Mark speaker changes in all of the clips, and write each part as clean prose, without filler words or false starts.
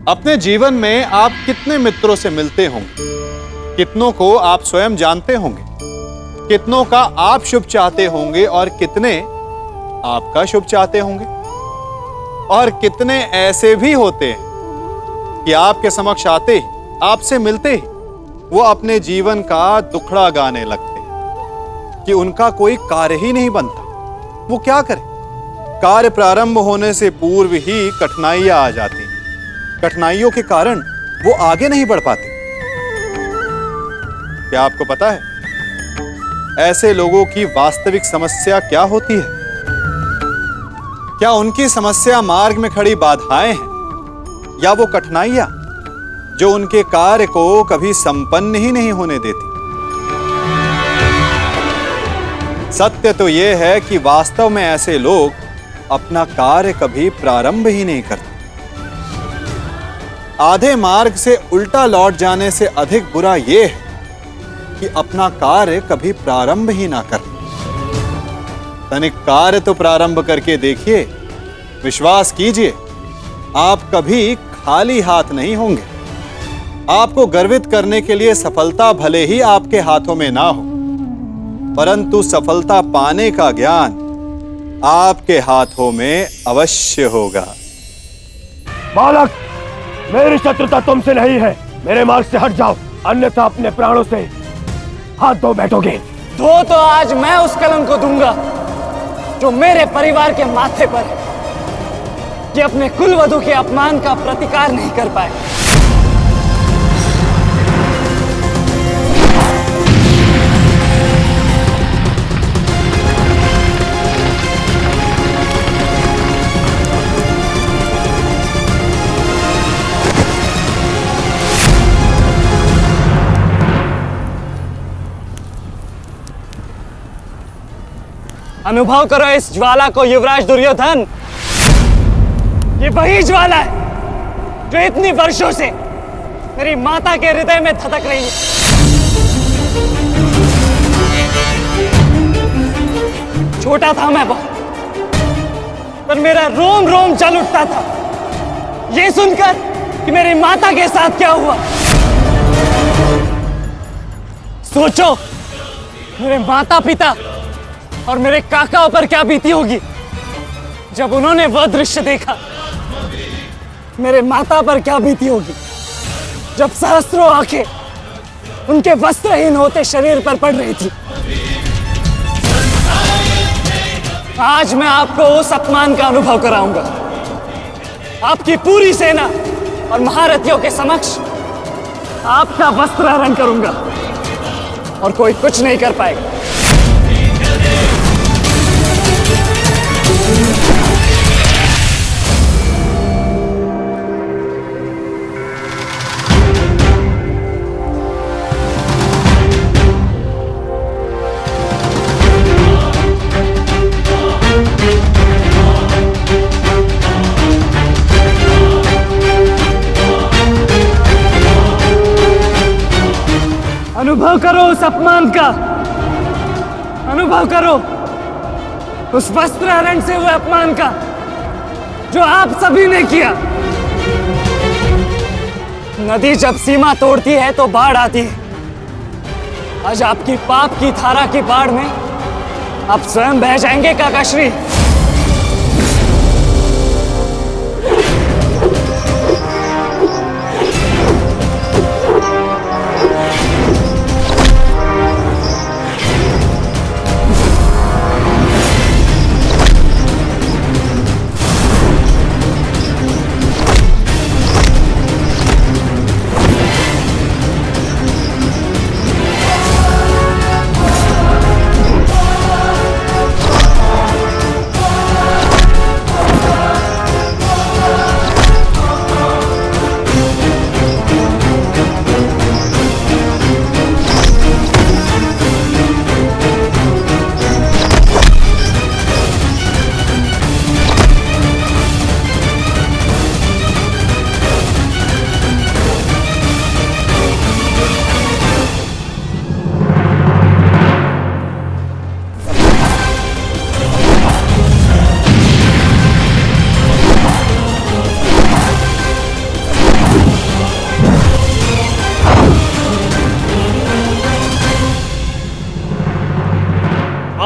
Speaker 1: अपने जीवन में आप कितने मित्रों से मिलते होंगे, कितनों को आप स्वयं जानते होंगे, कितनों का आप शुभ चाहते होंगे और कितने आपका शुभ चाहते होंगे, और कितने ऐसे भी होते हैं कि आपके समक्ष आते ही, आपसे मिलते ही वो अपने जीवन का दुखड़ा गाने लगते हैं कि उनका कोई कार्य ही नहीं बनता। वो क्या करे? कार्य प्रारंभ होने से पूर्व ही कठिनाइयां आ जाती, कठिनाइयों के कारण वो आगे नहीं बढ़ पाते। क्या आपको पता है ऐसे लोगों की वास्तविक समस्या क्या होती है? क्या उनकी समस्या मार्ग में खड़ी बाधाएं हैं, या वो कठिनाइयां जो उनके कार्य को कभी संपन्न ही नहीं होने देती? सत्य तो यह है कि वास्तव में ऐसे लोग अपना कार्य कभी प्रारंभ ही नहीं करते। आधे मार्ग से उल्टा लौट जाने से अधिक बुरा यह है कि अपना कार्य कभी प्रारंभ ही ना कर। तनिक कार्य तो प्रारंभ करके देखिए, विश्वास कीजिए आप कभी खाली हाथ नहीं होंगे। आपको गर्वित करने के लिए सफलता भले ही आपके हाथों में ना हो, परंतु सफलता पाने का ज्ञान आपके हाथों में अवश्य होगा।
Speaker 2: बालक, मेरी शत्रुता तुमसे नहीं है, मेरे मार्ग से हट जाओ, अन्यथा अपने प्राणों से हाथ धो बैठोगे।
Speaker 3: धो तो आज मैं उस कलंक को दूंगा जो मेरे परिवार के माथे पर है, कि अपने कुलवधु के अपमान का प्रतिकार नहीं कर पाए। अनुभव करो इस ज्वाला को युवराज दुर्योधन। ये वही ज्वाला है जो इतनी वर्षों से मेरी माता के हृदय में धधक रही है। छोटा था मैं बहुत, पर मेरा रोम रोम जल उठता था ये सुनकर कि मेरी माता के साथ क्या हुआ। सोचो, मेरे माता पिता और मेरे काकाओं पर क्या बीती होगी जब उन्होंने वह दृश्य देखा। मेरे माता पर क्या बीती होगी जब सहस्त्रों आंखें उनके वस्त्रहीन होते शरीर पर पड़ रही थी। आज मैं आपको उस अपमान का अनुभव कराऊंगा। आपकी पूरी सेना और महारथियों के समक्ष आपका वस्त्र हरण करूंगा और कोई कुछ नहीं कर पाएगा। अनुभव करो उस अपमान का, अनुभव करो उस वस्त्र हरण से हुए अपमान का जो आप सभी ने किया। नदी जब सीमा तोड़ती है तो बाढ़ आती है। आज आपकी पाप की धारा की बाढ़ में आप स्वयं बह जाएंगे काकाश्री।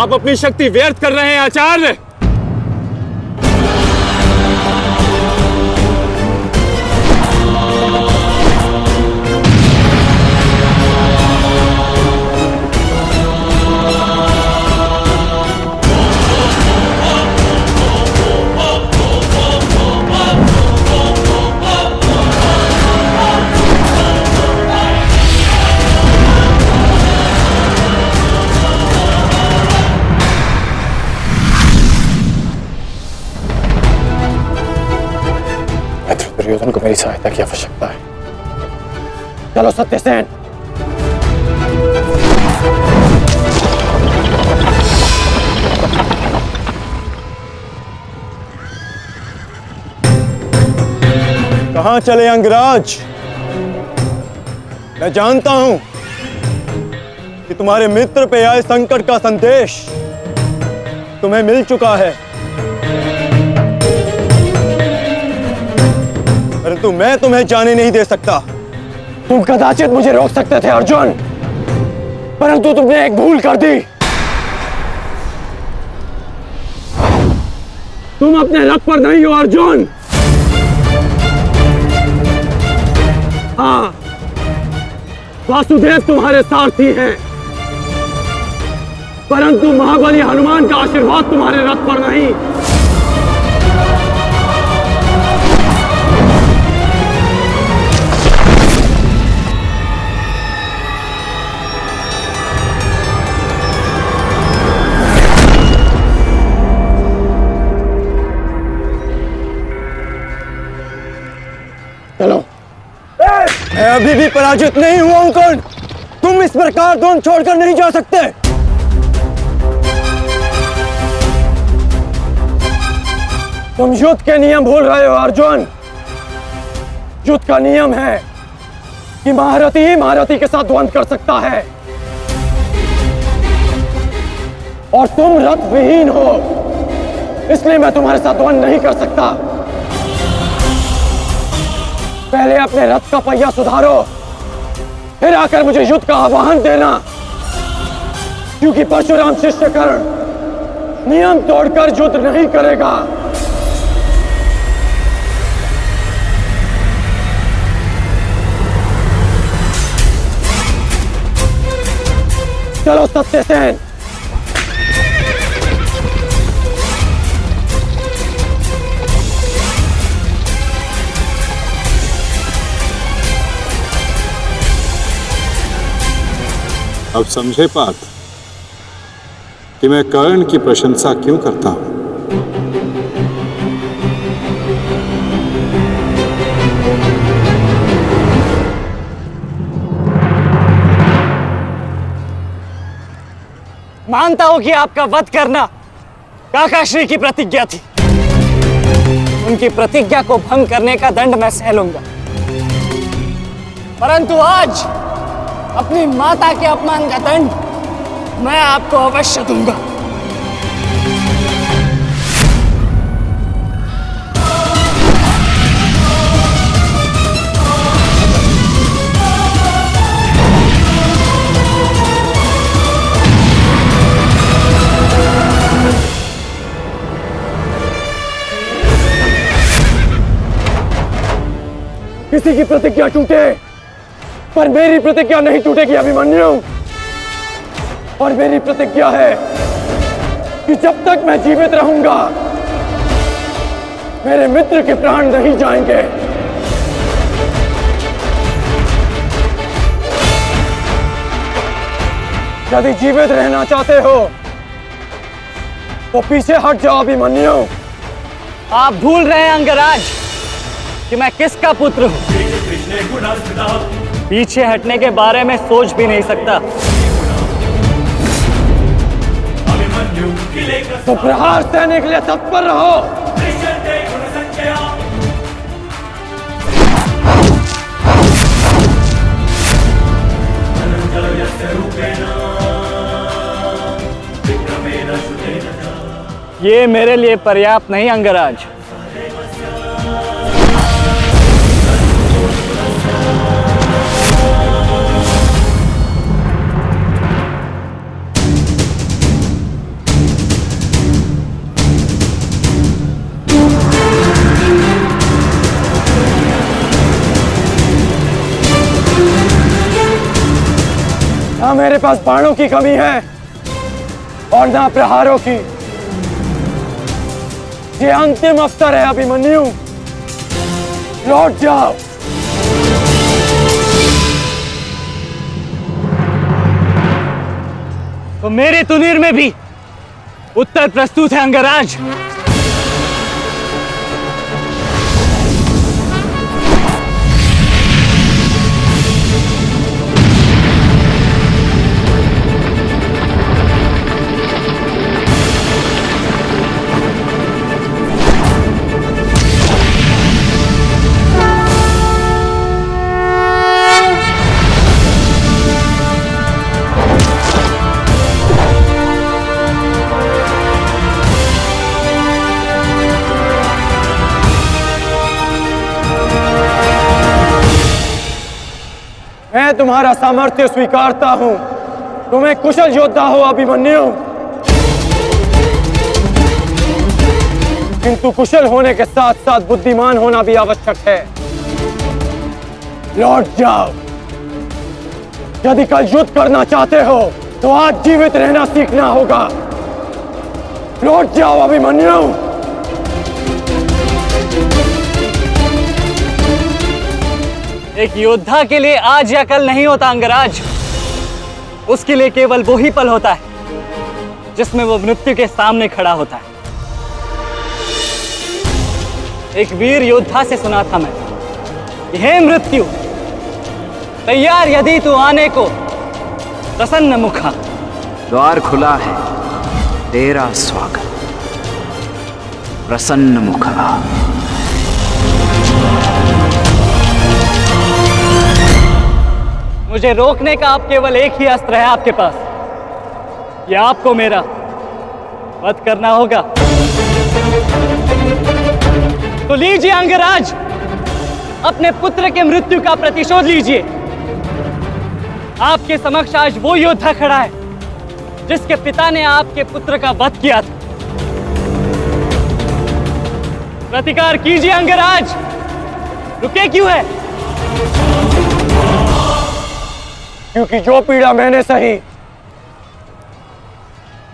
Speaker 2: आप अपनी शक्ति व्यर्थ कर रहे हैं आचार्य।
Speaker 4: दुर्योधन को मेरी सहायता की आवश्यकता है। चलो सत्यसेन।
Speaker 2: कहां चले अंगराज? मैं जानता हूं कि तुम्हारे मित्र पे आए संकट का संदेश तुम्हें मिल चुका है, परंतु मैं तुम्हें जाने नहीं दे सकता।
Speaker 4: तुम कदाचित मुझे रोक सकते थे अर्जुन, परंतु तुमने एक भूल कर दी। तुम अपने रथ पर नहीं हो अर्जुन। हाँ, वासुदेव तुम्हारे सारथी हैं, परंतु महाबली हनुमान का आशीर्वाद तुम्हारे रथ पर नहीं। चलो।
Speaker 2: मैं अभी भी पराजित नहीं हुआ हूं कर्ण। तुम इस प्रकार द्रोण छोड़कर नहीं जा सकते।
Speaker 4: तुम युद्ध के नियम भूल रहे हो अर्जुन। युद्ध का नियम है कि महारथी ही महारथी के साथ द्वंद्व कर सकता है, और तुम रथ विहीन हो, इसलिए मैं तुम्हारे साथ द्वंद्व नहीं कर सकता। पहले अपने रथ का पहिया सुधारो, फिर आकर मुझे युद्ध का आह्वान देना, क्योंकि परशुराम शिष्य कर्ण नियम तोड़कर युद्ध नहीं करेगा। चलो सत्यसेन।
Speaker 1: अब समझे पार्थ कि मैं कर्ण की प्रशंसा क्यों करता हूं।
Speaker 3: मानता हूं कि आपका वध करना काकाश्री की प्रतिज्ञा थी। उनकी प्रतिज्ञा को भंग करने का दंड मैं सह लूंगा, परंतु आज अपनी माता के अपमान का दंड मैं आपको अवश्य दूंगा।
Speaker 4: किसी की प्रतिज्ञा टूटे, पर मेरी प्रतिज्ञा नहीं टूटेगी अभिमन्यु। और मेरी प्रतिज्ञा है कि जब तक मैं जीवित रहूंगा, मेरे मित्र के प्राण नहीं जाएंगे। यदि जीवित रहना चाहते हो तो पीछे हट जाओ अभिमन्यु।
Speaker 3: आप भूल रहे हैं अंगराज कि मैं किसका पुत्र हूं। पीछे हटने के बारे में सोच भी नहीं सकता।
Speaker 4: तो प्रहार सहने के लिए तत्पर रहो।
Speaker 3: ये मेरे लिए पर्याप्त नहीं अंगराज।
Speaker 4: ना मेरे पास बाणों की कमी है और ना प्रहारों की। ये अंतिम अवसर है अभिमन्यु, लौट जाओ।
Speaker 3: तो मेरे तुनीर में भी उत्तर प्रस्तुत है अंगराज।
Speaker 4: मैं तुम्हारा सामर्थ्य स्वीकारता हूं। तुम्हें कुशल योद्धा हो अभिमन्यु, किंतु कुशल होने के साथ साथ बुद्धिमान होना भी आवश्यक है। लौट जाओ। यदि कल युद्ध करना चाहते हो तो आज जीवित रहना सीखना होगा। लौट जाओ अभिमन्यु।
Speaker 3: एक योद्धा के लिए आज या कल नहीं होता अंगराज, उसके लिए केवल वो ही पल होता है जिसमें वो मृत्यु के सामने खड़ा होता है। एक वीर योद्धा से सुना था मैं, हे मृत्यु, तैयार यदि तू आने को, प्रसन्न मुखा।
Speaker 5: द्वार खुला है, तेरा स्वागत, प्रसन्न मुखा।
Speaker 3: मुझे रोकने का अब केवल एक ही अस्त्र है आपके पास। यह आपको मेरा वध करना होगा। तो लीजिए अंगराज, अपने पुत्र के मृत्यु का प्रतिशोध लीजिए। आपके समक्ष आज वो योद्धा खड़ा है जिसके पिता ने आपके पुत्र का वध किया था। प्रतिकार कीजिए अंगराज, रुके क्यों है?
Speaker 4: क्योंकि जो पीड़ा मैंने सही,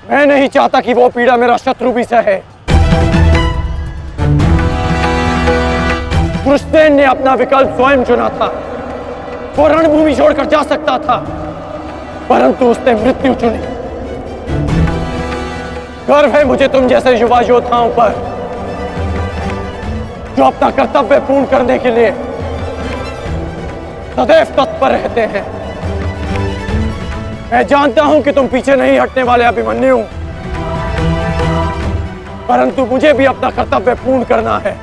Speaker 4: मैं नहीं चाहता कि वो पीड़ा मेरा शत्रु भी सहे। कृष्णेन ने अपना विकल्प स्वयं चुना था। वो रणभूमि छोड़कर जा सकता था, परंतु उसने मृत्यु चुनी। गर्व है मुझे तुम जैसे युवा योद्धाओं पर, जो अपना कर्तव्य पूर्ण करने के लिए सदैव तत्पर रहते हैं। मैं जानता हूं कि तुम पीछे नहीं हटने वाले अभिमन्यु, परंतु मुझे भी अपना कर्तव्य पूर्ण करना है।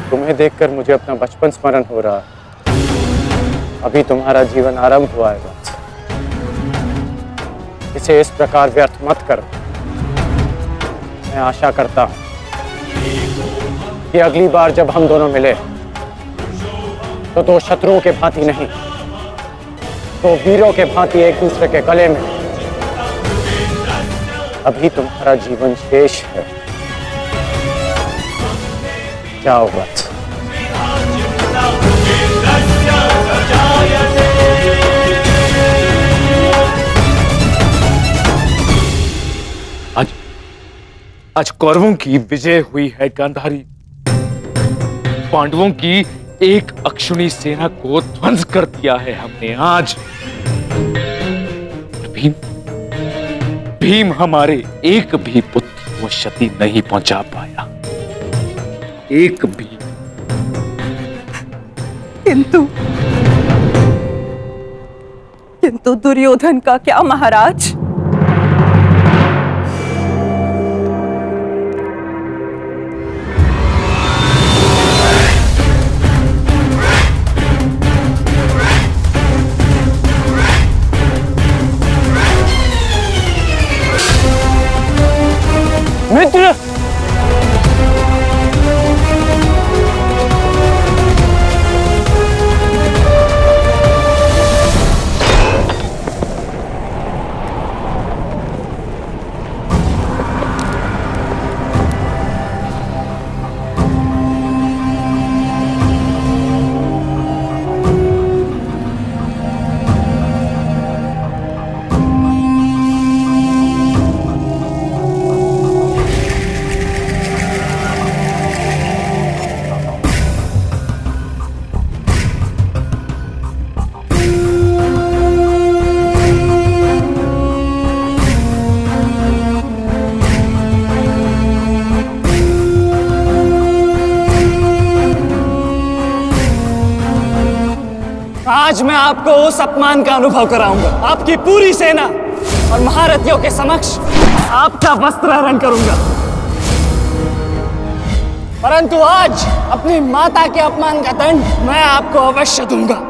Speaker 4: तुम्हें देखकर मुझे अपना बचपन स्मरण हो रहा है। अभी तुम्हारा जीवन आरंभ हुआ है बस। इसे इस प्रकार व्यर्थ मत करो। मैं आशा करता हूं कि अगली बार जब हम दोनों मिले तो दो शत्रुओं के भांति नहीं, दो वीरों के भांति एक दूसरे के गले में। अभी तुम्हारा जीवन शेष है। जाओ वत्स।
Speaker 6: आज कौरवों की विजय हुई है गांधारी। पांडवों की एक अक्षुणी सेना को ध्वंस कर दिया है हमने आज। भीम हमारे एक भी पुत्र को क्षति नहीं पहुंचा पाया, एक भी।
Speaker 7: किंतु दुर्योधन का क्या महाराज?
Speaker 4: मित्र, आज मैं आपको उस अपमान का अनुभव कराऊंगा। आपकी पूरी सेना और महारथियों के समक्ष आपका वस्त्र हरण करूंगा। परंतु आज अपनी माता के अपमान का दंड मैं आपको अवश्य दूंगा।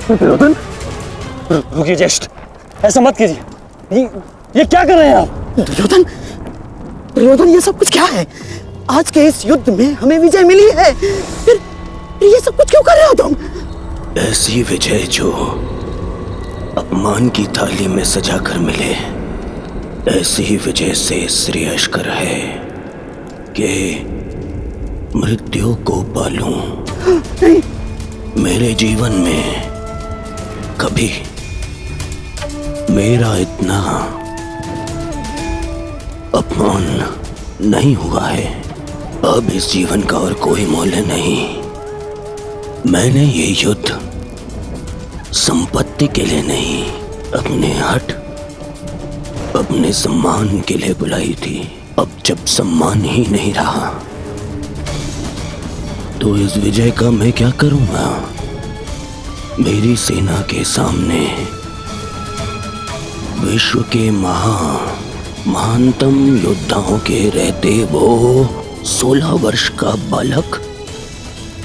Speaker 4: दुर्योधन, रुकिए ज्येष्ठ, ऐसा मत कीजिए। ये क्या कर रहे हैं आप?
Speaker 8: दुर्योधन, दुर्योधन, ये सब कुछ क्या है? आज के इस युद्ध में हमें विजय मिली है, फिर ये सब कुछ क्यों कर रहे हो तुम?
Speaker 2: ऐसी विजय जो अपमान की थाली में सजा कर मिले, ऐसी ही विजय से श्रेयस्कर है कि मृत्यु को पालूं।
Speaker 8: नहीं।
Speaker 2: मेरे जीवन में कभी मेरा इतना अपमान नहीं हुआ है। अब इस जीवन का और कोई मूल्य नहीं। मैंने ये युद्ध संपत्ति के लिए नहीं, अपने हट, अपने सम्मान के लिए बुलाई थी। अब जब सम्मान ही नहीं रहा तो इस विजय का मैं क्या करूंगा? मेरी सेना के सामने विश्व के महानतम योद्धाओं के रहते वो 16 वर्ष का बालक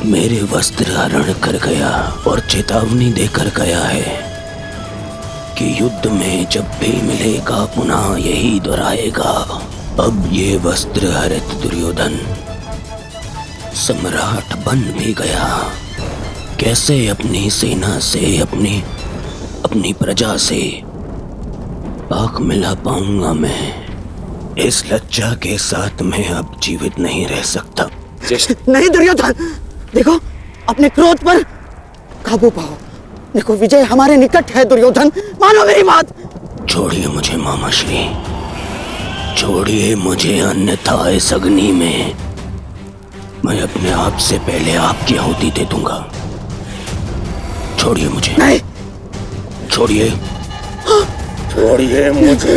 Speaker 2: मेरे वस्त्र हरण कर गया और चेतावनी देकर गया है कि युद्ध में जब भी मिलेगा पुनः यही दोहराएगा। अब ये वस्त्र हरित दुर्योधन सम्राट बन भी गया, कैसे अपनी सेना से, अपनी प्रजा से पाक मिला पाऊंगा मैं? इस लज्जा के साथ मैं अब जीवित नहीं रह सकता।
Speaker 8: नहीं दुर्योधन, देखो अपने क्रोध पर काबू पाओ। देखो विजय हमारे निकट है दुर्योधन, मानो मेरी बात।
Speaker 2: छोड़िए मुझे मामाश्री, छोड़िए मुझे, अन्यथा इस अग्नि में मैं अपने आप से पहले आपकी आहुति दे दूंगा। छोड़िए मुझे।
Speaker 8: नहीं,
Speaker 2: छोड़िए,
Speaker 4: छोड़िए मुझे।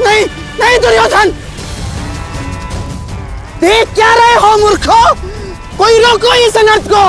Speaker 8: नहीं, नहीं दुर्योधन, देख क्या रहे हो मूर्खों? कोई रोको इस अनर्थ को।